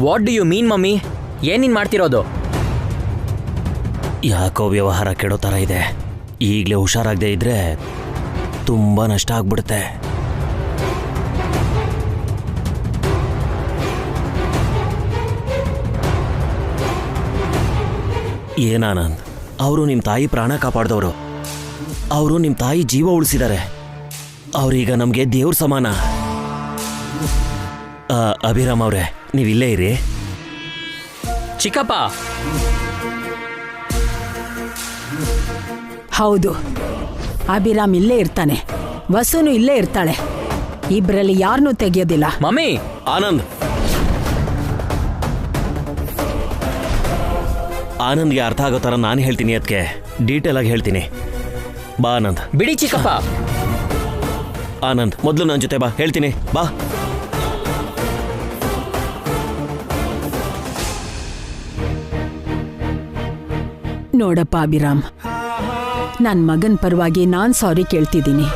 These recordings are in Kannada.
What do you mean mummy? ಏನಿನ್ ಮಾಡ್ತಿರೋದು? ಯಾಕೋ ವ್ಯವಹಾರ ಕೆಡೋ ಥರ ಇದೆ. ಈಗಲೇ ಹುಷಾರಾಗದೆ ಇದ್ರೆ ತುಂಬ ನಷ್ಟ ಆಗ್ಬಿಡುತ್ತೆ. ಏನಾನಂದ್, ಅವರು ನಿಮ್ಮ ತಾಯಿ ಪ್ರಾಣ ಕಾಪಾಡಿದವರು. ಅವರು ನಿಮ್ಮ ತಾಯಿ ಜೀವ ಉಳಿಸಿದ್ದಾರೆ. ಅವ್ರೀಗ ನಮಗೆ ದೇವ್ರ ಸಮಾನ. ಅಭಿರಾಮ್ ಅವರೇ, ನೀವಿಲ್ಲೇ ಇರಿ. ಚಿಕ್ಕಪ್ಪ. ಹೌದು, ಅಭಿರಾಮ್ ಇಲ್ಲೇ ಇರ್ತಾನೆ, ವಸುನು ಇಲ್ಲೇ ಇರ್ತಾಳೆ. ಇಬ್ಬರಲ್ಲಿ ಯಾರನ್ನೂ ತೆಗೆಯೋದಿಲ್ಲ. ಮಮ್ಮಿ. ಆನಂದ್, ಆನಂದ್ಗೆ ಅರ್ಥ ಆಗೋ ಥರ ನಾನು ಹೇಳ್ತೀನಿ. ಅದಕ್ಕೆ ಡೀಟೇಲ್ ಆಗಿ ಹೇಳ್ತೀನಿ. ಬಾ ಆನಂದ್. ಬಿಡಿ ಚಿಕ್ಕಪ್ಪ. ಆನಂದ್, ಮೊದಲು ನನ್ನ ಜೊತೆ ಬಾ, ಹೇಳ್ತೀನಿ. ಬಾ. ನೋಡಪ್ಪ ಅಭಿರಾಮ್, ನನ್ನ ಮಗನ ಪರವಾಗಿ ನಾನು ಸಾರಿ ಕೇಳ್ತಿದ್ದೀನಿ.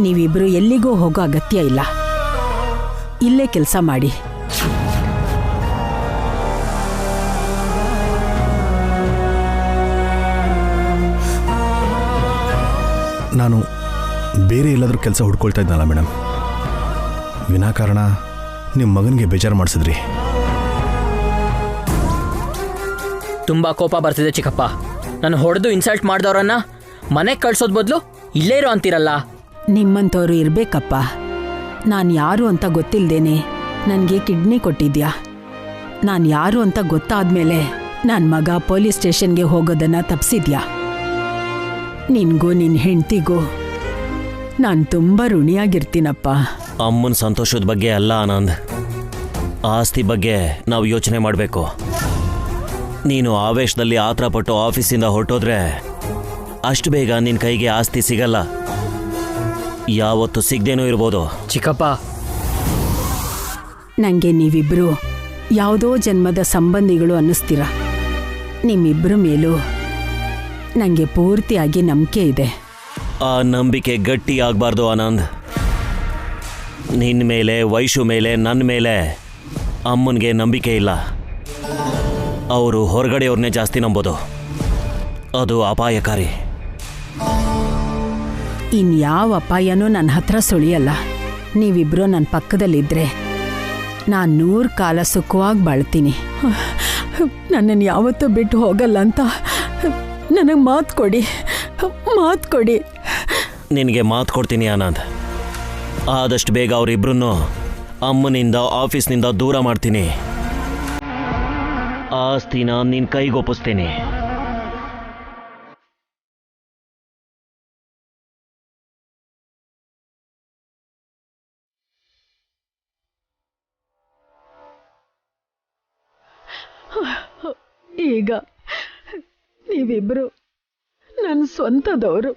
ನೀವಿಬ್ರು ಎಲ್ಲಿಗೂ ಹೋಗೋ ಅಗತ್ಯ ಇಲ್ಲ, ಇಲ್ಲೇ ಕೆಲಸ ಮಾಡಿ. ನಾನು ಬೇರೆ ಎಲ್ಲಾದರೂ ಕೆಲಸ ಹುಡ್ಕೊಳ್ತಾ ಇದ್ನಲ್ಲ ಮೇಡಮ್, ವಿನಾಕಾರಣ ನಿಮ್ಮ ಮಗನಿಗೆ ಬೇಜಾರು ಮಾಡಿಸಿದ್ರಿ. ತುಂಬಾ ಕೋಪ ಬರ್ತಿದೆ ಚಿಕ್ಕಪ್ಪ. ನಾನು ಹೊಡೆದು ಇನ್ಸಲ್ಟ್ ಮಾಡಿದವ್ರನ್ನ ಮನೆಗೆ ಕಳ್ಸೋದ್ ಬದಲು ಇಲ್ಲೇ ಇರೋ ಅಂತೀರಲ್ಲ. ನಿಮ್ಮಂಥವ್ರು ಇರಬೇಕಪ್ಪ. ನಾನು ಯಾರು ಅಂತ ಗೊತ್ತಿಲ್ಲದೇನೆ ನನಗೆ ಕಿಡ್ನಿ ಕೊಟ್ಟಿದ್ಯಾ. ನಾನು ಯಾರು ಅಂತ ಗೊತ್ತಾದ್ಮೇಲೆ ನನ್ನ ಮಗ ಪೊಲೀಸ್ ಸ್ಟೇಷನ್ಗೆ ಹೋಗೋದನ್ನು ತಪ್ಪಿಸಿದ್ಯಾ. ನಿನಗೂ ನಿನ್ನ ಹೆಂಡ್ತಿಗೂ ನಾನು ತುಂಬ ಋಣಿಯಾಗಿರ್ತೀನಪ್ಪ. ಅಮ್ಮನ ಸಂತೋಷದ ಬಗ್ಗೆ ಅಲ್ಲ ಆನಂದ್, ಆಸ್ತಿ ಬಗ್ಗೆ ನಾವು ಯೋಚನೆ ಮಾಡಬೇಕು. ನೀನು ಆವೇಶದಲ್ಲಿ ಆತರಪಟ್ಟು ಆಫೀಸಿಂದ ಹೊರಟೋದ್ರೆ ಅಷ್ಟು ಬೇಗ ನಿನ್ನ ಕೈಗೆ ಆಸ್ತಿ ಸಿಗಲ್ಲ. ಯಾವತ್ತು ಸಿಗದೇನೂ ಇರ್ಬೋದು. ಚಿಕ್ಕಪ್ಪ, ನನಗೆ ನೀವಿಬ್ರು ಯಾವುದೋ ಜನ್ಮದ ಸಂಬಂಧಿಗಳು ಅನ್ನಿಸ್ತೀರ. ನಿಮ್ಮಿಬ್ಬರ ಮೇಲೂ ನನಗೆ ಪೂರ್ತಿಯಾಗಿ ನಂಬಿಕೆ ಇದೆ. ಆ ನಂಬಿಕೆ ಗಟ್ಟಿ ಆಗಬಾರ್ದು ಆನಂದ್. ನಿನ್ನ ಮೇಲೆ, ವೈಶು ಮೇಲೆ, ನನ್ನ ಮೇಲೆ ಅಮ್ಮನಿಗೆ ನಂಬಿಕೆ ಇಲ್ಲ. ಅವರು ಹೊರಗಡೆಯವ್ರನ್ನೇ ಜಾಸ್ತಿ ನಂಬೋದು. ಅದು ಅಪಾಯಕಾರಿ. ಇನ್ಯಾವ ಅಪಾಯನೂ ನನ್ನ ಹತ್ರ ಸುಳಿಯಲ್ಲ. ನೀವಿಬ್ರು ನನ್ನ ಪಕ್ಕದಲ್ಲಿದ್ದರೆ ನಾನು 100 ಕಾಲ ಸುಖವಾಗಿ ಬಾಳ್ತೀನಿ. ನನ್ನನ್ನು ಯಾವತ್ತೂ ಬಿಟ್ಟು ಹೋಗಲ್ಲ ಅಂತ ನನಗೆ ಮಾತು ಕೊಡಿ, ಮಾತು ಕೊಡಿ. ನಿನಗೆ ಮಾತು ಕೊಡ್ತೀನಿ ಆನಂದ್. ಆದಷ್ಟು ಬೇಗ ಅವರಿಬ್ಬರನ್ನು ಅಮ್ಮನಿಂದ, ಆಫೀಸ್ನಿಂದ ದೂರ ಮಾಡ್ತೀನಿ. ಆಸ್ತಿನ ನಿನ್ನ ಕೈಗೊಪ್ಪಿಸ್ತೀನಿ. ಈಗ ನೀವಿಬ್ರು ನನ್ನ ಸ್ವಂತದವರು.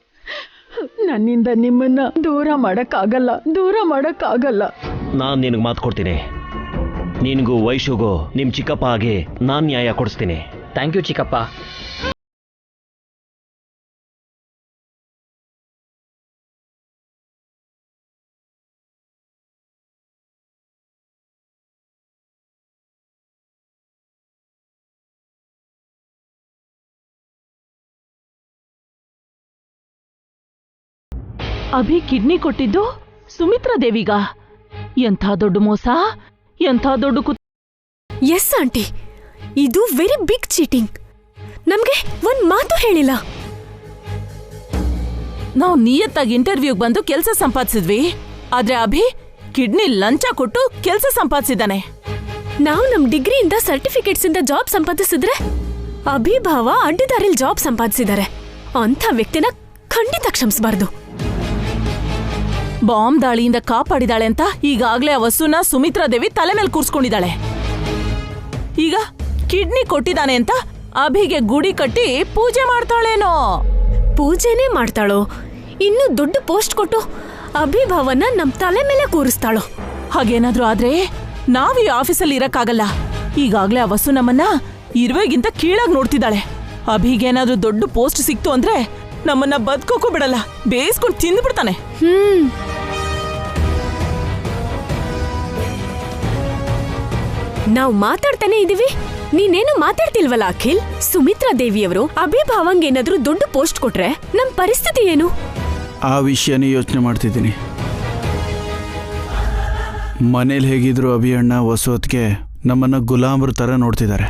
ನನ್ನಿಂದ ನಿಮ್ಮನ್ನ ದೂರ ಮಾಡೋಕ್ಕಾಗಲ್ಲ, ದೂರ ಮಾಡೋಕ್ಕಾಗಲ್ಲ. ನಾನು ನಿನಗೆ ಮಾತು ಕೊಡ್ತೀನಿ. ನಿನಗೂ ವೈಶುಗೂ ನಿಮ್ಮ ಚಿಕ್ಕಪ್ಪ ಆಗಿ ನಾನು ನ್ಯಾಯ ಕೊಡಿಸ್ತೀನಿ. ಥ್ಯಾಂಕ್ ಯು ಚಿಕ್ಕಪ್ಪ. ಅಭಿ ಕಿಡ್ನಿ ಕೊಟ್ಟಿದ್ದು ಸುಮಿತ್ರಾ ದೇವಿಗ. ಎಂಥ ದೊಡ್ಡ ಮೋಸ, ಎಂಥ ದೊಡ್ಡ ಎಸ್ ಆಂಟಿ, ಇದು ವೆರಿ ಬಿಗ್ ಚೀಟಿಂಗ್. ನಮ್ಗೆ ಒಂದ್ ಮಾತು ಹೇಳಿಲ್ಲ. ನಾವು ನಿಯತ್ತಾಗಿ ಇಂಟರ್ವ್ಯೂಗೆ ಬಂದು ಕೆಲಸ ಸಂಪಾದಿಸಿದ್ವಿ. ಆದ್ರೆ ಅಭಿ ಕಿಡ್ನಿ ಲಂಚ ಕೊಟ್ಟು ಕೆಲಸ ಸಂಪಾದಿಸಿದಾನೆ. ನಾವು ನಮ್ ಡಿಗ್ರಿಯಿಂದ ಸರ್ಟಿಫಿಕೇಟ್ಸ್ ಇಂದ ಜಾಬ್ ಸಂಪಾದಿಸಿದ್ರೆ ಅಭಿಭಾವ ಅಡ್ಡದಾರಿಲ್ ಜಾಬ್ ಸಂಪಾದಿಸಿದ್ದಾರೆ. ಅಂಥ ವ್ಯಕ್ತಿನ ಖಂಡಿತ ಕ್ಷಮಿಸಬಾರ್ದು. ಬಾಂಬ್ ದಾಳಿಯಿಂದ ಕಾಪಾಡಿದಾಳೆ ಅಂತ ಈಗಾಗ್ಲೇ ಆ ವಸುನ ಸುಮಿತ್ರಾ ದೇವಿ ತಲೆ ಮೇಲೆ ಕೂರ್ಸ್ಕೊಂಡಿದ್ದಾಳೆ. ಈಗ ಕಿಡ್ನಿ ಕೊಟ್ಟಿದ್ದಾನೆ ಅಂತ ಅಭಿಗೆ ಗುಡಿ ಕಟ್ಟಿ ಪೂಜೆ ಮಾಡ್ತಾಳೇನೋ. ಪೂಜೆನೇ ಮಾಡ್ತಾಳೋ, ಇನ್ನೂ ದೊಡ್ಡ ಪೋಸ್ಟ್ ಕೊಟ್ಟು ಅಭಿಭಾವನ ನಮ್ ತಲೆ ಮೇಲೆ ಕೂರಿಸ್ತಾಳೋ. ಹಾಗೇನಾದ್ರೂ ಆದ್ರೆ ನಾವ್ ಈ ಆಫೀಸಲ್ಲಿ ಇರಕ್ಕಾಗಲ್ಲ. ಈಗಾಗ್ಲೇ ಆ ವಸು ನಮ್ಮನ್ನ ಇರುವೆಗಿಂತ ಕೀಳಾಗಿ ನೋಡ್ತಿದ್ದಾಳೆ. ಅಭಿಗೇನಾದ್ರೂ ದೊಡ್ಡ ಪೋಸ್ಟ್ ಸಿಕ್ತು ಅಂದ್ರೆ ನಮ್ಮನ್ನ ಬದುಕೋಕೂ ಬಿಡಲ್ಲ, ಬೇಯಿಸ್ಕೊಂಡು ತಿಂದ್ಬಿಡ್ತಾನೆ. ನಾವು ಮಾತಾಡ್ತಾನೆ ಇದೀವಿ, ನೀನೇನು ಮಾತಾಡ್ತಿಲ್ವಲ್ಲ ಅಖಿಲ್. ಸುಮಿತ್ರಾ ದೇವಿಯವರು ಅಭಿಭಾವಂಗ್ ಏನಾದ್ರೂ ದೊಡ್ಡ ಪೋಸ್ಟ್ ಕೊಟ್ರೆ ನಮ್ ಪರಿಸ್ಥಿತಿ ಏನು? ಆ ವಿಷಯನೇ ಯೋಚನೆ ಮಾಡ್ತಿದ್ದೀನಿ. ಮನೇಲಿ ಹೇಗಿದ್ರು ಅಭಿ ಅಣ್ಣ ಹೊಸೊತ್ತಿಗೆ ನಮ್ಮನ್ನ ಗುಲಾಮ್ರ ಥರ ನೋಡ್ತಿದ್ದಾರೆ.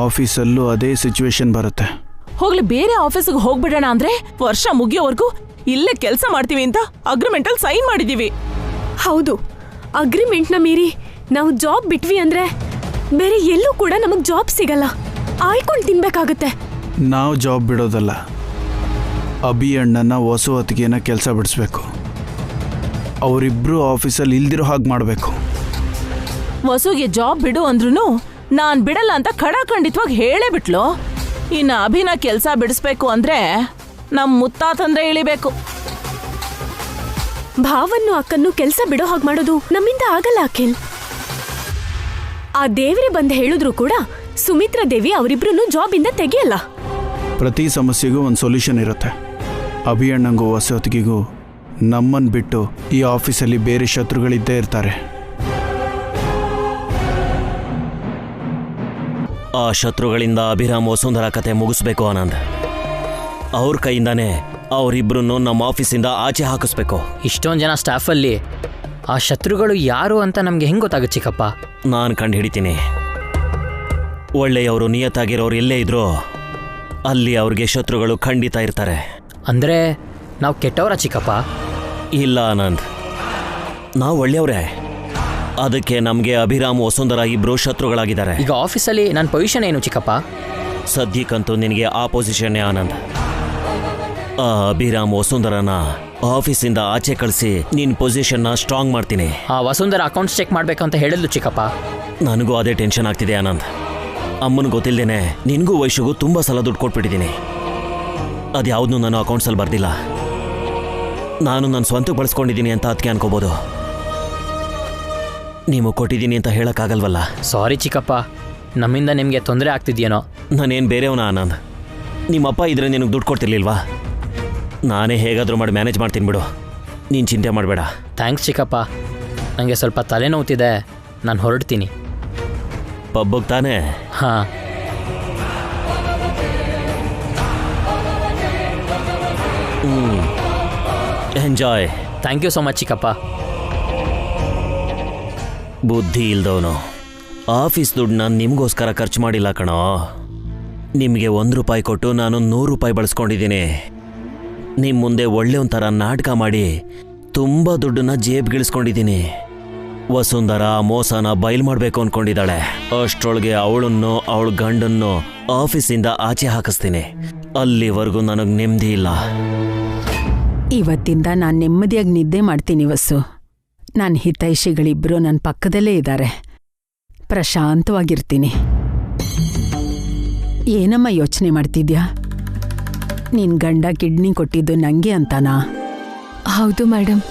ಆಫೀಸಲ್ಲೂ ಅದೇ ಸಿಚುವೇಶನ್ ಬರುತ್ತೆ. ಹೋಗ್ಲಿ, ಬೇರೆ ಆಫೀಸ್ಗೆ ಹೋಗ್ಬಿಡೋಣ ಅಂದ್ರೆ ವರ್ಷ ಮುಗಿಯೋವರೆಗೂ ಇಲ್ಲೇ ಕೆಲಸ ಮಾಡ್ತೀವಿ ಅಂತ ಅಗ್ರಿಮೆಂಟ್ ಅಲ್ಲಿ ಸೈನ್ ಮಾಡಿದೀವಿ. ಹೌದು, ಅಗ್ರಿಮೆಂಟ್ನ ಮೀರಿ ನಾವು ಜಾಬ್ ಬಿಟ್ವಿ ಅಂದ್ರೆ ಬೇರೆ ಎಲ್ಲೂ ಕೂಡ ನಮಗ್ ಜಾಬ್ ಸಿಗಲ್ಲ, ಆಯ್ಕೊಂಡು ತಿನ್ಬೇಕಾಗತ್ತೆ. ನಾವು ಜಾಬ್ ಬಿಡೋದಲ್ಲ, ಅಭಿ ಅಣ್ಣನ ಹೊಸೊತ್ತಿಗೆನ ಕೆಲಸ ಬಿಡಿಸ್ಬೇಕು. ಅವರಿಬ್ರು ಆಫೀಸಲ್ಲಿ ಇಲ್ದಿರೋ ಹಾಗೆ ಮಾಡಬೇಕು. ವಸುಗೆ ಜಾಬ್ ಬಿಡು ಅಂದ್ರೂ ನಾನ್ ಬಿಡಲ್ಲ ಅಂತ ಖಡಾಖಂಡಿತವಾಗಿ ಹೇಳೇ ಬಿಟ್ಲು. ಇನ್ನು ಅಭಿನ ಕೆಲಸ ಬಿಡಿಸ್ಬೇಕು ಅಂದ್ರೆ ನಮ್ ಮುತ್ತಾತಂದ್ರೆ ಇಳಿಬೇಕು. ಭಾವನ್ನು ಅಕ್ಕನ್ನು ಕೆಲಸ ಬಿಡೋ ಹಾಗೆ ಮಾಡೋದು ನಮ್ಮಿಂದ ಆಗಲ್ಲ ಅಖಿಲ್. ಆ ದೇವ್ರೆ ಬಂದು ಹೇಳಿದ್ರು ಕೂಡ ಸುಮಿತ್ರಾ ದೇವಿ ಅವರಿಬ್ರು ಜಾಬ್ ಇಂದ ತೆಗಿಯಲ್ಲ. ಪ್ರತಿ ಸಮಸ್ಯೆಗೂ ಒಂದು ಸೊಲ್ಯೂಷನ್ ಇರುತ್ತೆ. ಅಭಿ ಅಣ್ಣಂಗೂ ಹೊಸೊತ್ತಿಗೆಗೂ ನಮ್ಮನ್ನು ಬಿಟ್ಟು ಈ ಆಫೀಸಲ್ಲಿ ಬೇರೆ ಶತ್ರುಗಳಿದ್ದೇ ಇರ್ತಾರೆ. ಆ ಶತ್ರುಗಳಿಂದ ಅಭಿರಾಮ್ ವಸುಂಧರಾ ಕತೆ ಮುಗಿಸ್ಬೇಕು ಆನಂದ್. ಅವ್ರ ಕೈಯಿಂದಾನೇ ಅವರಿಬ್ರು ನಮ್ಮ ಆಫೀಸಿಂದ ಆಚೆ ಹಾಕಿಸ್ಬೇಕು. ಇಷ್ಟೊಂದು ಜನ ಸ್ಟಾಫಲ್ಲಿ ಆ ಶತ್ರುಗಳು ಯಾರು ಅಂತ ನಮಗೆ ಹೆಂಗೆ ಗೊತ್ತಾಗುತ್ತೆ ಚಿಕ್ಕಪ್ಪ? ನಾನು ಕಂಡು ಹಿಡಿತೀನಿ. ಒಳ್ಳೆಯವರು ನಿಯತ್ತಾಗಿರೋರು ಎಲ್ಲೇ ಇದ್ರೋ ಅಲ್ಲಿ ಅವ್ರಿಗೆ ಶತ್ರುಗಳು ಖಂಡಿತ ಇರ್ತಾರೆ. ಅಂದರೆ ನಾವು ಕೆಟ್ಟವರ ಚಿಕ್ಕಪ್ಪ? ಇಲ್ಲ ಆನಂದ್, ನಾವು ಒಳ್ಳೆಯವರೇ. ಅದಕ್ಕೆ ನಮಗೆ ಅಭಿರಾಮ್ ವಸುಂಧರಾ ಇಬ್ರು ಶತ್ರುಗಳಾಗಿದ್ದಾರೆ. ಈಗ ಆಫೀಸಲ್ಲಿ ನನ್ನ ಪೊಸಿಷನ್ ಏನು ಚಿಕ್ಕಪ್ಪ? ಸದ್ಯಕ್ಕಂತೂ ನಿನಗೆ ಆ ಪೊಸಿಷನ್ನೇ ಆನಂದ್. ಆ ಅಭಿರಾಮ್ ವಸುಂಧರಾನ ಆಫೀಸಿಂದ ಆಚೆ ಕಳಿಸಿ ನಿನ್ನ ಪೊಸಿಷನ್ನ ಸ್ಟ್ರಾಂಗ್ ಮಾಡ್ತೀನಿ. ಆ ವಸುಂಧರಾ ಅಕೌಂಟ್ಸ್ ಚೆಕ್ ಮಾಡಬೇಕು ಅಂತ ಹೇಳಿದ್ಲು ಚಿಕ್ಕಪ್ಪ. ನನಗೂ ಅದೇ ಟೆನ್ಷನ್ ಆಗ್ತಿದೆ ಆನಂದ್. ಅಮ್ಮನಿಗೆ ಗೊತ್ತಿಲ್ಲದೇನೆ ನಿನಗೂ ವೈಶುಗೂ ತುಂಬ ಸಲ ದುಡ್ಡು ಕೊಟ್ಬಿಟ್ಟಿದ್ದೀನಿ. ಅದ್ಯಾವುದೂ ನಾನು ಅಕೌಂಟ್ಸಲ್ಲಿ ಬರ್ದಿಲ್ಲ. ನಾನು ನನ್ನ ಸ್ವಂತಕ್ಕೆ ಬಳಸ್ಕೊಂಡಿದ್ದೀನಿ ಅಂತ ಅದಕ್ಕೆ ಅನ್ಕೋಬೋದು. ನೀವು ಕೊಟ್ಟಿದ್ದೀನಿ ಅಂತ ಹೇಳೋಕ್ಕಾಗಲ್ವಲ್ಲ. ಸಾರಿ ಚಿಕ್ಕಪ್ಪ, ನಮ್ಮಿಂದ ನಿಮಗೆ ತೊಂದರೆ ಆಗ್ತಿದ್ಯೇನೋ. ನಾನೇನು ಬೇರೆಯವನ ಆನಂದ್. ನಿಮ್ಮಪ್ಪ ಇದ್ರೆ ನಿನಗೆ ದುಡ್ಡು ಕೊಡ್ತಿರ್ಲಿಲ್ವಾ? ನಾನೇ ಹೇಗಾದರೂ ಮಾಡಿ ಮ್ಯಾನೇಜ್ ಮಾಡ್ತೀನಿ ಬಿಡು, ನೀನು ಚಿಂತೆ ಮಾಡಬೇಡ. ಥ್ಯಾಂಕ್ಸ್ ಚಿಕ್ಕಪ್ಪ, ನನಗೆ ಸ್ವಲ್ಪ ತಲೆನೋವ್ತಿದೆ, ನಾನು ಹೊರಡ್ತೀನಿ. ಪಬ್ಬಗೆ ತಾನೇ? ಹಾಂ. Enjoy. Thank you so much ಚಿಕ್ಕಪ್ಪ. ಬುದ್ಧಿ ಇಲ್ದವನು. ಆಫೀಸ್ ದುಡ್ಡನ್ನ ನಿಮಗೋಸ್ಕರ ಖರ್ಚು ಮಾಡಿಲ್ಲ ಕಣೋ. ನಿಮಗೆ ₹1 ಕೊಟ್ಟು ನಾನು ₹100 ಬಳಸ್ಕೊಂಡಿದ್ದೀನಿ. ನಿಮ್ಮ ಮುಂದೆ ಒಳ್ಳೆ ಒಂಥರ ನಾಟಕ ಮಾಡಿ ತುಂಬ ದುಡ್ಡನ್ನ ಜೇಬ್ಗಿಳಿಸ್ಕೊಂಡಿದ್ದೀನಿ. ವಸುಂಧರಾ ಮೋಸನ ಬಯಲು ಮಾಡಬೇಕು ಅಂದ್ಕೊಂಡಿದ್ದಾಳೆ. ಅಷ್ಟರೊಳಗೆ ಅವಳನ್ನು ಅವಳ ಗಂಡನ್ನು ಆಫೀಸಿಂದ ಆಚೆ ಹಾಕಿಸ್ತೀನಿ. ಅಲ್ಲಿವರೆಗೂ ನನಗೆ ನೆಮ್ಮದಿ ಇಲ್ಲ. ಇವತ್ತಿಂದ ನಾನು ನೆಮ್ಮದಿಯಾಗಿ ನಿದ್ದೆ ಮಾಡ್ತೀನಿ ವಸು. ನನ್ನ ಹಿತೈಷಿಗಳಿಬ್ಬರು ನನ್ನ ಪಕ್ಕದಲ್ಲೇ ಇದ್ದಾರೆ. ಪ್ರಶಾಂತವಾಗಿರ್ತೀನಿ. ಏನಮ್ಮ ಯೋಚನೆ ಮಾಡ್ತಿದ್ಯಾ? ನಿನ್ ಗಂಡ ಕಿಡ್ನಿ ಕೊಟ್ಟಿದ್ದು ನಂಗೆ ಅಂತಾನಾ? ಹೌದು ಮೇಡಮ್.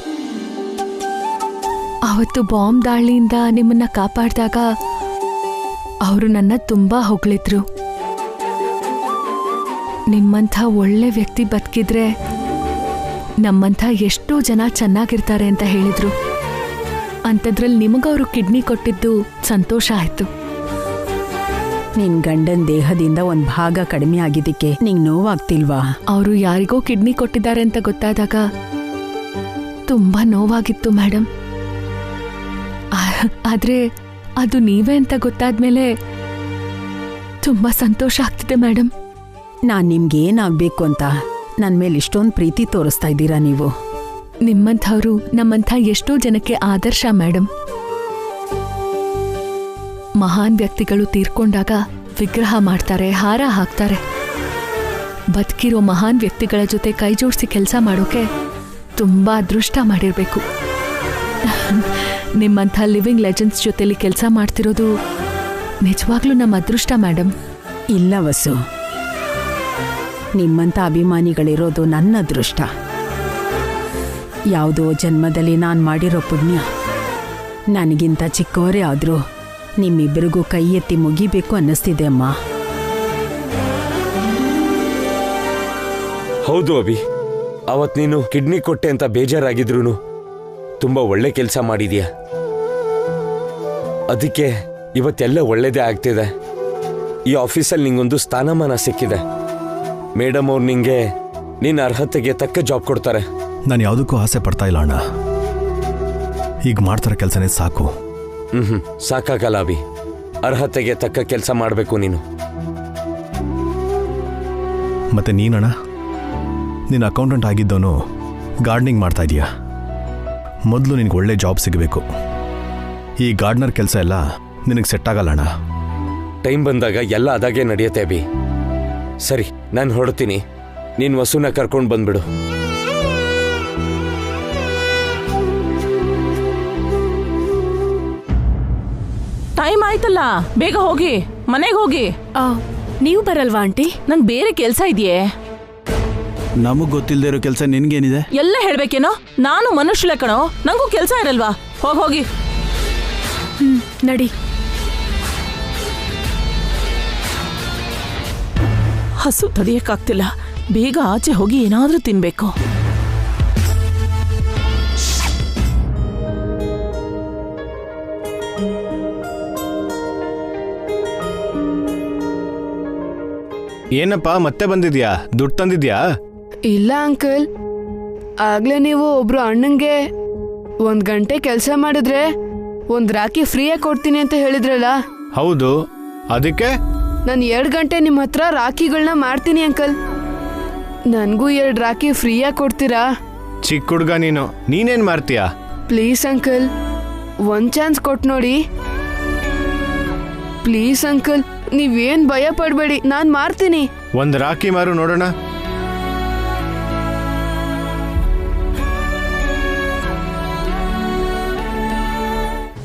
ಅವತ್ತು ಬಾಂಬ್ ದಾಳಿಯಿಂದ ನಿಮ್ಮನ್ನ ಕಾಪಾಡಿದಾಗ ಅವರು ನನ್ನ ತುಂಬಾ ಹೊಗಳಿದ್ರು. ನಿಮ್ಮಂಥ ಒಳ್ಳೆ ವ್ಯಕ್ತಿ ಬದುಕಿದ್ರೆ ನಮ್ಮಂಥ ಎಷ್ಟೋ ಜನ ಚೆನ್ನಾಗಿರ್ತಾರೆ ಅಂತ ಹೇಳಿದ್ರು. ಅಂಥದ್ರಲ್ಲಿ ನಿಮಗವರು ಕಿಡ್ನಿ ಕೊಟ್ಟಿದ್ದು ಸಂತೋಷ ಆಯ್ತು. ನಿನ್ ಗಂಡನ ದೇಹದಿಂದ ಒಂದು ಭಾಗ ಕಡಿಮೆ ಆಗಿದ್ದಕ್ಕೆ ನಿಂಗೆ ನೋವಾಗ್ತಿಲ್ವಾ? ಅವರು ಯಾರಿಗೋ ಕಿಡ್ನಿ ಕೊಟ್ಟಿದ್ದಾರೆ ಅಂತ ಗೊತ್ತಾದಾಗ ತುಂಬಾ ನೋವಾಗಿತ್ತು ಮೇಡಮ್. ಆದ್ರೆ ಅದು ನೀವೇ ಅಂತ ಗೊತ್ತಾದ್ಮೇಲೆ ತುಂಬಾ ಸಂತೋಷ ಆಗ್ತಿದೆ ಮೇಡಮ್. ನಾನ್ ನಿಮ್ಗೇನಾಗ್ಬೇಕು ಅಂತ ನನ್ನ ಮೇಲೆ ಇಷ್ಟೊಂದು ಪ್ರೀತಿ ತೋರಿಸ್ತಾ ಇದ್ದೀರಾ ನೀವು? ನಿಮ್ಮಂಥವ್ರು ನಮ್ಮಂಥ ಎಷ್ಟೋ ಜನಕ್ಕೆ ಆದರ್ಶ ಮೇಡಮ್. ಮಹಾನ್ ವ್ಯಕ್ತಿಗಳು ತೀರ್ಕೊಂಡಾಗ ವಿಗ್ರಹ ಮಾಡ್ತಾರೆ, ಹಾರ ಹಾಕ್ತಾರೆ. ಬದುಕಿರೋ ಮಹಾನ್ ವ್ಯಕ್ತಿಗಳ ಜೊತೆ ಕೈ ಜೋಡಿಸಿ ಕೆಲಸ ಮಾಡೋಕೆ ತುಂಬಾ ಅದೃಷ್ಟ ಮಾಡಿರ್ಬೇಕು. ನಿಮ್ಮಂಥ ಲಿವಿಂಗ್ ಲೆಜೆಂಡ್ಸ್ ಜೊತೆಲಿ ಕೆಲಸ ಮಾಡ್ತಿರೋದು ನಿಜವಾಗ್ಲೂ ನಮ್ಮ ಅದೃಷ್ಟ ಮೇಡಮ್. ಇಲ್ಲ ವಸು, ನಿಮ್ಮಂಥ ಅಭಿಮಾನಿಗಳಿರೋದು ನನ್ನ ಅದೃಷ್ಟ. ಯಾವುದೋ ಜನ್ಮದಲ್ಲಿ ನಾನು ಮಾಡಿರೋ ಪುಣ್ಯ. ನನಗಿಂತ ಚಿಕ್ಕವರೇ ಆದರೂ ನಿಮ್ಮಿಬ್ಬರಿಗೂ ಕೈ ಎತ್ತಿ ಮುಗಿಬೇಕು ಅನ್ನಿಸ್ತಿದೆ ಅಮ್ಮ. ಹೌದು ಅಭಿ, ಅವತ್ ನೀನು ಕಿಡ್ನಿ ಕೊಟ್ಟೆ ಅಂತ ಬೇಜಾರಾಗಿದ್ರು ತುಂಬಾ ಒಳ್ಳೆ ಕೆಲಸ ಮಾಡಿದ್ಯಾ. ಅದಕ್ಕೆ ಇವತ್ತೆಲ್ಲ ಒಳ್ಳೇದೇ ಆಗ್ತಿದೆ. ಈ ಆಫೀಸಲ್ಲಿ ನಿಂಗೊಂದು ಸ್ಥಾನಮಾನ ಸಿಕ್ಕಿದೆ. ಮೇಡಮ್ ಅವ್ರು ನಿಂಗೆ ನಿನ್ನ ಅರ್ಹತೆಗೆ ತಕ್ಕ ಜಾಬ್ ಕೊಡ್ತಾರೆ. ನಾನು ಯಾವುದಕ್ಕೂ ಆಸೆ ಪಡ್ತಾ ಇಲ್ಲ ಅಣ್ಣ. ಈಗ ಮಾಡ್ತಾರ ಕೆಲಸನೇ ಸಾಕು. ಸಾಕಾಗಲ್ಲ ಅಭಿ. ಅರ್ಹತೆಗೆ ತಕ್ಕ ಕೆಲಸ ಮಾಡಬೇಕು ನೀನು. ಮತ್ತೆ ನೀನಣ್ಣ, ನೀನು ಅಕೌಂಟೆಂಟ್ ಆಗಿದ್ದವನು ಗಾರ್ಡನಿಂಗ್ ಮಾಡ್ತಾ ಇದೀಯಾ. ಮೊದಲು ನಿನಗೆ ಒಳ್ಳೆ ಜಾಬ್ ಸಿಗಬೇಕು. ಈ ಗಾರ್ಡನರ್ ಕೆಲಸ ಎಲ್ಲ ನಿನಗೆ ಸೆಟ್ ಆಗಲ್ಲಣ್ಣ. ಟೈಮ್ ಬಂದಾಗ ಎಲ್ಲ ಅದಾಗೆ ನಡೆಯುತ್ತೆ ಅಭಿ. ಸರಿ, ನಾನು ಹೊರಡ್ತೀನಿ. ನೀನು ವಸುನ ಕರ್ಕೊಂಡು ಬಂದ್ಬಿಡು. ಟೈಮ್ ಆಯ್ತಲ್ಲ, ಬೇಗ ಹೋಗಿ ಮನೆಗೆ ಹೋಗಿ. ನೀವು ಬರಲ್ವಾ ಆಂಟಿ? ನಂಗೆ ಬೇರೆ ಕೆಲಸ ಇದೆಯೇ. ನಮಗ್ ಗೊತ್ತಿಲ್ಲದೆ ಇರೋ ಕೆಲಸ ನಿನ್ಗೇನಿದೆ? ಎಲ್ಲ ಹೇಳ್ಬೇಕೇನೋ? ನಾನು ಮನುಷ್ಯಳೆ ಕಣೋ, ನಂಗೂ ಕೆಲಸ ಇರಲ್ವಾ? ಹೋಗಿ. ನಡಿ. ಹಸು ತಡಿಯಕ್ಕಾಗ್ತಿಲ್ಲ. ಬೇಗ ಆಚೆ ಹೋಗಿ ಏನಾದ್ರೂ ತಿನ್ಬೇಕು. ಏನಪ್ಪ ಮತ್ತೆ ಬಂದಿದ್ಯಾ? ದುಡ್ಡು ತಂದಿದ್ಯಾ? ಇಲ್ಲ ಅಂಕಲ್, ಆಗ್ಲೇ ನೀವು ಒಬ್ರು ಅಣ್ಣಂಗೆ 1 ಗಂಟೆ ಕೆಲಸ ಮಾಡಿದ್ರೆ 1 ರಾಖಿ ಫ್ರೀಯಾಗಿ ಕೊಡ್ತೀನಿ ಅಂತ ಹೇಳಿದ್ರಲ್ಲ. ಹೌದು, ಅದಕ್ಕೆ ನಾನು 2 ಗಂಟೆ ನಿಮ್ಮ ಹತ್ರ ರಾಖಿಗಳನ್ನ ಮಾಡ್ತೀನಿ ಅಂಕಲ್. ನನಗೂ 2 ರಾಖಿ ಫ್ರೀಯಾಗಿ ಕೊಡ್ತೀರಾ? ಚಿಕ್ಕ ಹುಡ್ಗ ನೀನೇನ್ ಮಾಡ್ತೀಯಾ? ಪ್ಲೀಸ್ ಅಂಕಲ್, 1 ಚಾನ್ಸ್ ಕೊಟ್ಟು ನೋಡಿ. ಪ್ಲೀಸ್ ಅಂಕಲ್, ನೀವೇನ್ ಭಯ ಪಡ್ಬೇಡಿ, ನಾನ್ ಮಾಡ್ತೀನಿ. 1 ರಾಖಿ ಮಾರು ನೋಡೋಣ.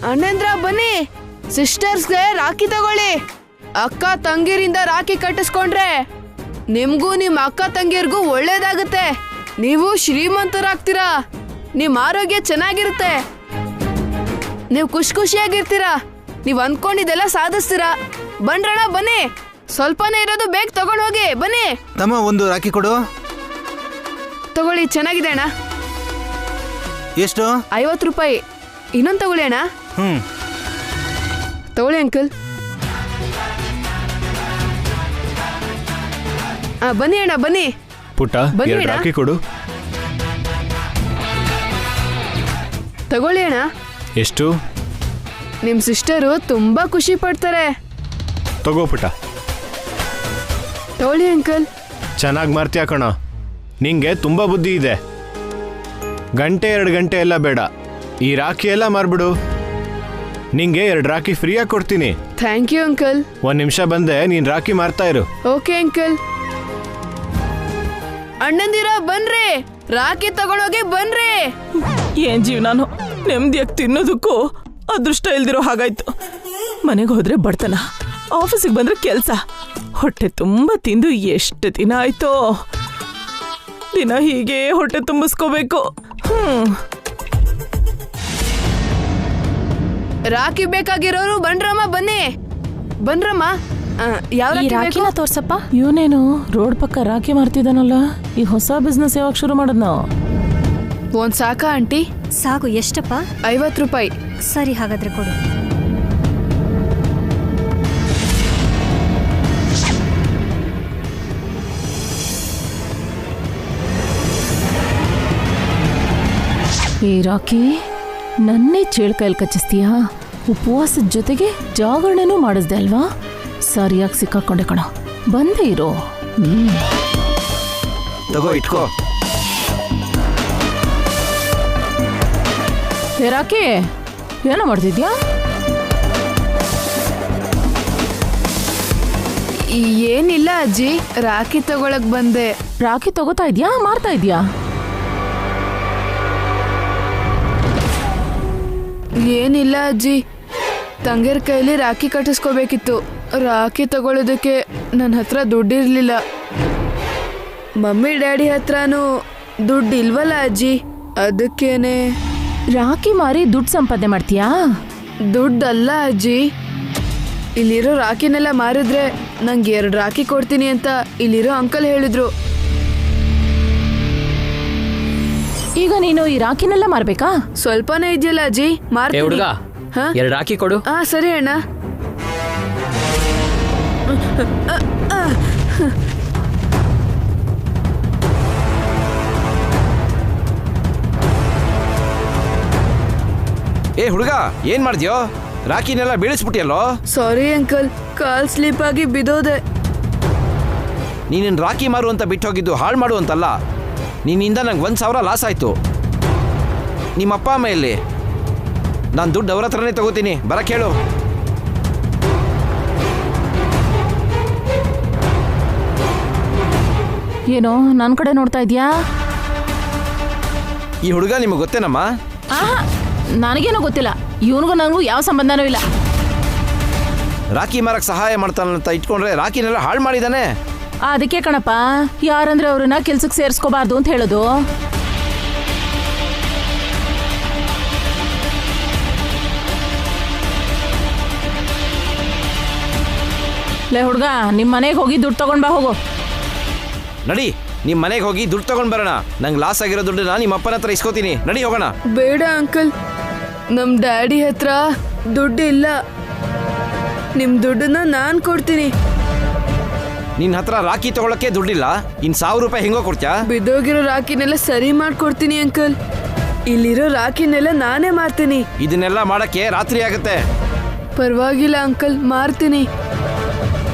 ಅಣ್ಣಂದ್ರ ಬನ್ನಿ, ಸಿಸ್ಟರ್ಸ್ಗೆ ರಾಖಿ ತಗೊಳ್ಳಿ. ಅಕ್ಕ ತಂಗಿರಿಂದ ರಾಖಿ ಕಟ್ಟಿಸ್ಕೊಂಡ್ರೆ ನಿಮ್ಗೂ ನಿಮ್ ಅಕ್ಕ ತಂಗಿಯರ್ಗೂ ಒಳ್ಳೇದಾಗುತ್ತೆ. ನೀವು ಶ್ರೀಮಂತರಾಗ್ತೀರಾ, ನಿಮ್ ಆರೋಗ್ಯ ಚೆನ್ನಾಗಿರುತ್ತೆ, ನೀವು ಖುಷಿಯಾಗಿರ್ತೀರಾ, ನೀವ್ ಅನ್ಕೊಂಡಿದ್ದೆಲ್ಲ ಸಾಧಿಸ್ತೀರಾ. ಬನ್ರಣ ಬನ್ನಿ, ಸ್ವಲ್ಪನೇ ಇರೋದು ಬೇಗ ತಗೊಂಡ್ ಹೋಗಿ ಬನ್ನಿ. ತಮ್ಮ 1 ರಾಖಿ ಕೊಡು. ತಗೊಳ್ಳಿ, ಚೆನ್ನಾಗಿದೆ ಅಣ್ಣ. ಎಷ್ಟು? 50 ರೂಪಾಯಿ. ಇನ್ನೊಂದು ತಗೊಳ್ಳಿ ಅಣ್ಣ. ತಗೊಳ್ಳಿ ಅಂಕಲ್. ಬನ್ನಿ ಅಣ್ಣ, ಬನ್ನಿ. ಪುಟ್ಟ, ಬನ್ನಿ 2 ರಾಖಿ ಕೊಡು. ತಗೊಳ್ಳಿ ಅಣ್ಣ. ಎಷ್ಟು? ನಿಮ್ ಸಿಸ್ಟರು ತುಂಬಾ ಖುಷಿ ಪಡ್ತಾರೆ. ತಗೋ ಪುಟ್ಟ. ತಗೊಳ್ಳಿ ಅಂಕಲ್. ಚೆನ್ನಾಗಿ ಮಾಡ್ತೀಯ ಕಣ, ನಿಂಗೆ ತುಂಬಾ ಬುದ್ಧಿ ಇದೆ. 1 ಗಂಟೆ 2 ಗಂಟೆ ಎಲ್ಲ ಬೇಡ, ಈ ರಾಖಿ ಎಲ್ಲ ಮಾರ್ಬಿಡು. ನಿಂಗೆ 2 ರಾಖಿ ಫ್ರೀಯಾಗಿ ಕೊಡ್ತೀನಿ. Thank you uncle. 1 ನಿಮಿಷ ಬಂದೆ, ನೀನ್ ರಾಖಿ ಮಾರ್ತಾ ಇರು. Okay uncle. ಅಣ್ಣಂದಿರ ಬನ್ರಿ, ರಾಖಿ ತಗೊಂಡೋಗಿ ಬನ್ರಿ. ಏನ್ ಜೀವನಾನು, ನೆಮ್ಮದಿಯಾಗಿ ತಿನ್ನೋದಕ್ಕೂ ಅದೃಷ್ಟ ಇಲ್ದಿರೋ ಹಾಗಾಯ್ತು. ಮನೆಗೆ ಹೋದ್ರೆ ಬಡತನ, ಆಫೀಸಿಗೆ ಬಂದ್ರೆ ಕೆಲಸ. ಹೊಟ್ಟೆ ತುಂಬ ತಿಂದು ಎಷ್ಟು ದಿನ ಆಯ್ತೋ. ದಿನ ಹೀಗೆ ಹೊಟ್ಟೆ ತುಂಬಿಸ್ಕೋಬೇಕು. ರಾಖಿ ಬೇಕಾಗಿರೋರು ಬನ್ರಮ್ಮ, ಬನ್ನಿ. ಬನ್ರಮ್ಮ. ಯಾವ ರಾಖಿನ ತೋರ್ಸಪ್ಪ. ಇವನೇನು ರೋಡ್ ಪಕ್ಕ ರಾಖಿ ಮಾರ್ತಿದ್ದಾನಲ್ಲ, ಈ ಹೊಸ ಬಿಸ್ನೆಸ್ ಯಾವಾಗ ಶುರು ಮಾಡೋದ್ ನಾವು? 1 ಸಾಕಾ ಆಂಟಿ? ಸಾಕು. ಎಷ್ಟಪ್ಪ? 50 ರೂಪಾಯಿ. ಸರಿ, ಹಾಗಾದ್ರೆ ಕೊಡು. ಈ ರಾಖಿ ನನ್ನೇ ಚೇಳ್ಕೈಲಿ ಕಚ್ಚಿಸ್ತೀಯಾ? ಉಪವಾಸದ ಜೊತೆಗೆ ಜಾಗರಣೆನೂ ಮಾಡಿಸ್ದೆ ಅಲ್ವಾ? ಸರಿಯಾಗಿ ಸಿಕ್ಕಾಕೊಂಡೆ ಕಣ. ಬಂದೇ ಇರೋ. ತಗೋ, ಇಟ್ಕೋ. ರಾಖಿ, ಏನೋ ಮಾಡ್ತಿದ್ಯಾ? ಏನಿಲ್ಲ ಅಜ್ಜಿ, ರಾಖಿ ತಗೊಳಕ್ ಬಂದೆ. ರಾಖಿ ತಗೋತಾ ಇದ್ಯಾ, ಮಾರ್ತಾ ಇದ್ಯಾ? ಏನಿಲ್ಲ ಅಜ್ಜಿ, ತಂಗಿಯರ್ ಕೈಲಿ ರಾಖಿ ಕಟ್ಟಿಸ್ಕೋಬೇಕಿತ್ತು. ರಾಖಿ ತಗೊಳ್ಳೋದಕ್ಕೆ ನನ್ನ ಹತ್ರ ದುಡ್ಡಿರ್ಲಿಲ್ಲ. ಮಮ್ಮಿ ಡ್ಯಾಡಿ ಹತ್ರನೂ ದುಡ್ಡು ಇಲ್ವಲ್ಲ ಅಜ್ಜಿ, ಅದಕ್ಕೇನೆ. ರಾಖಿ ಮಾರಿ ದುಡ್ಡು ಸಂಪಾದನೆ ಮಾಡ್ತೀಯಾ? ದುಡ್ಡಲ್ಲ ಅಜ್ಜಿ, ಇಲ್ಲಿರೋ ರಾಖಿನೆಲ್ಲ ಮಾರಿದ್ರೆ ನಂಗೆ 2 ರಾಖಿ ಕೊಡ್ತೀನಿ ಅಂತ ಇಲ್ಲಿರೋ ಅಂಕಲ್ ಹೇಳಿದ್ರು. ಈಗ ನೀನು ಈ ರಾಖಿನೆಲ್ಲ ಮಾರ್ಬೇಕಾ? ಸ್ವಲ್ಪನೇ ಇದೆಯಲ್ಲ ಅಜ್ಜಿ, ಮಾರ್ತೀನಿ. 2 ರಾಖಿ ಕೊಡು. ಸರಿ ಅಣ್ಣ. ಏ ಹುಡುಗ ಏನ್ ಮಾಡ್ದ್ಯೋ? ರಾಖಿನೆಲ್ಲ ಬೀಳಿಸ್ಬಿಟ್ಟಿಯಲ್ಲೋ. ಸಾರಿ ಅಂಕಲ್, ಕಾಲ್ ಸ್ಲಿಪ್ ಆಗಿ ಬಿದ್ದೋದೆ. ನೀನಿನ್ ರಾಖಿ ಮಾರು ಅಂತ ಬಿಟ್ಟು ಹೋಗಿದ್ದು ಹಾಳು ಮಾಡು ಅಂತಲ್ಲ. ನಿನ್ನಿಂದ ನಂಗೆ 1,000 ಲಾಸ್ ಆಯ್ತು. ನಿಮ್ಮ ಅಪ್ಪ ಅಮ್ಮ ಎಲ್ಲಿ? ನಾನು ದುಡ್ಡು ಅವ್ರ ಹತ್ರನೇ ತಗೋತೀನಿ, ಬರಕ್ಕೆ ಹೇಳು. ಏನೋ ನನ್ನ ಕಡೆ ನೋಡ್ತಾ ಇದ್ಯಾ? ಈ ಹುಡುಗ ನಿಮಗೆ ಗೊತ್ತೇನಮ್ಮ? ನನಗೇನೋ ಗೊತ್ತಿಲ್ಲ. ಇವನಿಗೂ ನನಗೂ ಯಾವ ಸಂಬಂಧನೂ ಇಲ್ಲ. ರಾಖಿ ಮಾರಕ್ಕೆ ಸಹಾಯ ಮಾಡ್ತಾನಂತ ಇಟ್ಕೊಂಡ್ರೆ ರಾಖಿನೆಲ್ಲ ಹಾಳು ಮಾಡಿದಾನೆ. ಅದಕ್ಕೆ ಕಣಪ್ಪ, ಯಾರಂದ್ರೆ ಅವ್ರನ್ನ ಕೆಲ್ಸಕ್ಕೆ ಸೇರಿಸ್ಕೋಬಾರ್ದು ಅಂತ ಹೇಳೋದು. ಲೇ ಹುಡುಗ, ನಿಮ್ಮ ಮನೆಗೆ ಹೋಗಿ ದುಡ್ಡು ತಗೊಂಡ್ ಬಾ, ಹೋಗು. ನಡಿ, ನಿಮ್ಮ ಮನೆಗೆ ಹೋಗಿ ದುಡ್ಡು ತಗೊಂಡ್ ಬರೋಣ. ನಂಗೆ ಲಾಸ್ ಆಗಿರೋ ದುಡ್ಡನ್ನ ನಿಮ್ಮ ಅಪ್ಪನ ಹತ್ರ ಇಸ್ಕೋತೀನಿ. ನಡಿ ಹೋಗೋಣ. ಬೇಡ ಅಂಕಲ್, ನಮ್ ಡ್ಯಾಡಿ ಹತ್ರ ದುಡ್ಡು ಇಲ್ಲ. ನಿಮ್ ದುಡ್ಡನ್ನ ನಾನ್ ಕೊಡ್ತೀನಿ. ನಿನ್ನ ಹತ್ರ ರಾಖಿ ತಗೊಳಕ್ಕೆ ದುಡ್ಡಿಲ್ಲ, ಇನ್ 1,000 ರೂಪಾಯಿ ಹೆಂಗೋ ಕೊಡ್ತ್ಯಾ? ಬಿದ್ದೋಗಿರೋ ರಾಖಿನೆಲ್ಲ ಸರಿ ಮಾಡ್ಕೊಡ್ತೀನಿ ಅಂಕಲ್. ಇಲ್ಲಿರೋ ರಾಖಿನೆಲ್ಲ ನಾನೇ ಮಾರ್ತೀನಿ. ಇದನ್ನೆಲ್ಲ ಮಾಡಕ್ಕೆ ರಾತ್ರಿ ಆಗುತ್ತೆ. ಪರವಾಗಿಲ್ಲ ಅಂಕಲ್, ಮಾರ್ತೀನಿ.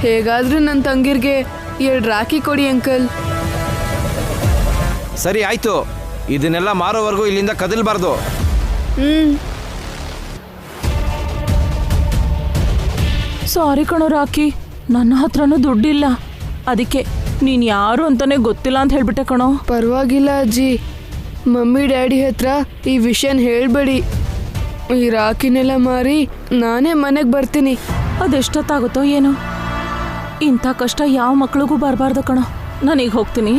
ಹೇಗಾದ್ರೂ ನನ್ನ ತಂಗಿರ್ಗೆ 2 ರಾಖಿ ಕೊಡಿ ಅಂಕಲ್. ಸರಿ ಆಯ್ತು, ಇದನ್ನೆಲ್ಲ ಮಾರೋವರೆಗೂ ಇಲ್ಲಿಂದ ಕದಲ್ಬಾರ್ದು. ಸಾರಿ ಕಣೋ ರಾಖಿ, ನನ್ನ ಹತ್ರನೂ ದುಡ್ಡಿಲ್ಲ. ಅದಕ್ಕೆ ನೀನು ಯಾರು ಅಂತಾನೆ ಗೊತ್ತಿಲ್ಲ ಅಂತ ಹೇಳ್ಬಿಟ್ಟೆ ಕಣೋ. ಪರವಾಗಿಲ್ಲ ಅಜ್ಜಿ, ಮಮ್ಮಿ ಡ್ಯಾಡಿ ಹತ್ರ ಈ ವಿಷಯನ ಹೇಳ್ಬೇಡಿ. ಈ ರಾಖಿನೆಲ್ಲ ಮಾರಿ ನಾನೇ ಮನೆಗೆ ಬರ್ತೀನಿ. ಅದೆಷ್ಟೊತ್ತಾಗುತ್ತೋ ಏನೋ. ಇಂಥ ಕಷ್ಟ ಯಾವ ಮಕ್ಳಿಗೂ ಬರಬಾರ್ದು ಕಣೋ. ನಾನೀಗ ಹೋಗ್ತೀನಿ.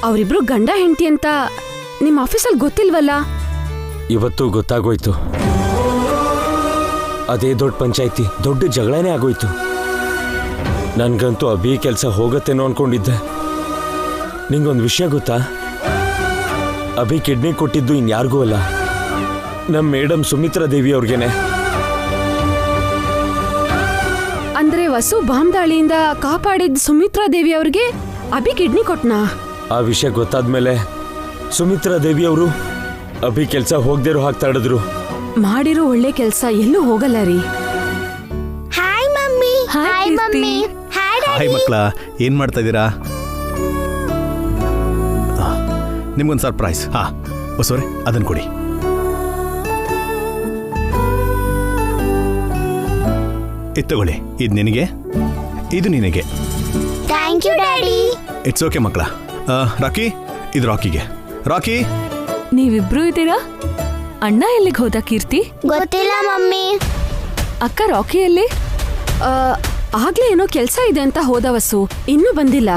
ಅವರಿಬ್ರು ಗಂಡ ಹೆಂಡತಿ ಅಂತ ನಿಮ್ಮ ಆಫೀಸಲ್ಲಿ ಗೊತ್ತಿಲ್ವಲ್ಲ? ಇವತ್ತು ಗೊತ್ತಾಗೋಯ್ತು. ಅದೇ ದೊಡ್ಡ ಪಂಚಾಯ್ತಿ, ದೊಡ್ಡ ಜಗಳನೇ ಆಗೋಯ್ತು. ನನ್ಗಂತೂ ಅಭಿ ಕೆಲಸ ಹೋಗತ್ತೇನೋ ಅನ್ಕೊಂಡಿದ್ದೆ. ನಿಂಗೊಂದು ವಿಷಯ ಗೊತ್ತಾ? ಅಭಿ ಕಿಡ್ನಿ ಕೊಟ್ಟಿದ್ದು ಇನ್ಯಾರಿಗೂ ಅಲ್ಲ, ನಮ್ಮ ಮೇಡಮ್ ಸುಮಿತ್ರಾ ದೇವಿ ಅವ್ರಿಗೇನೆ. ಅಂದ್ರೆ ವಸು ಬಾಂಬ್ ದಾಳಿಯಿಂದ ಕಾಪಾಡಿದ ಸುಮಿತ್ರಾ ದೇವಿ ಅವ್ರಿಗೆ ಅಭಿ ಕಿಡ್ನಿ ಕೊಟ್ನಾ? ಆ ವಿಷಯ ಗೊತ್ತಾದ್ಮೇಲೆ ಸುಮಿತ್ರಾ ದೇವಿ ಅವರು ಅಭಿ ಕೆಲಸ ಹೋಗ್ದೇರೋ ಹಾಗೆ ತಡೆದ್ರು. ಮಾಡಿರೋ ಒಳ್ಳೆ ಕೆಲಸ ಎಲ್ಲೂ ಹೋಗಲ್ಲ ರೀ. Hi mummy. Hi mummy. Hi ಮಕ್ಕಳ, ಏನ್ ಮಾಡ್ತಾ ಇದ್ದೀರಾ? ನಿಮ್ಗೊಂದು ಸರ್ಪ್ರೈಸ್. ಹೊಸವ್ರೆ, ಅದನ್ನು ಕೊಡಿ. ಇದು ತಗೊಳ್ಳಿ. ಇದು ನಿನಗೆ, ಇದು ನಿನಗೆ. Thank you daddy. It's okay ಮಕ್ಕಳ. ರಾಕಿ, ಇದು ರಾಕಿಗೆ. ರಾಕಿ, ನೀವಿಬ್ರು ಇದ್ದೀರಾ? ಅಣ್ಣ ಎಲ್ಲಿಗೆ ಹೋದ ಕೀರ್ತಿ? ಗೊತ್ತಿಲ್ಲ ಮಮ್ಮಿ. ಅಕ್ಕ ರಾಕಿ ಎಲ್ಲಿ? ಆಗ್ಲೇ ಏನೋ ಕೆಲಸ ಇದೆ ಅಂತ ಹೋದ ವಸು, ಇನ್ನೂ ಬಂದಿಲ್ಲ.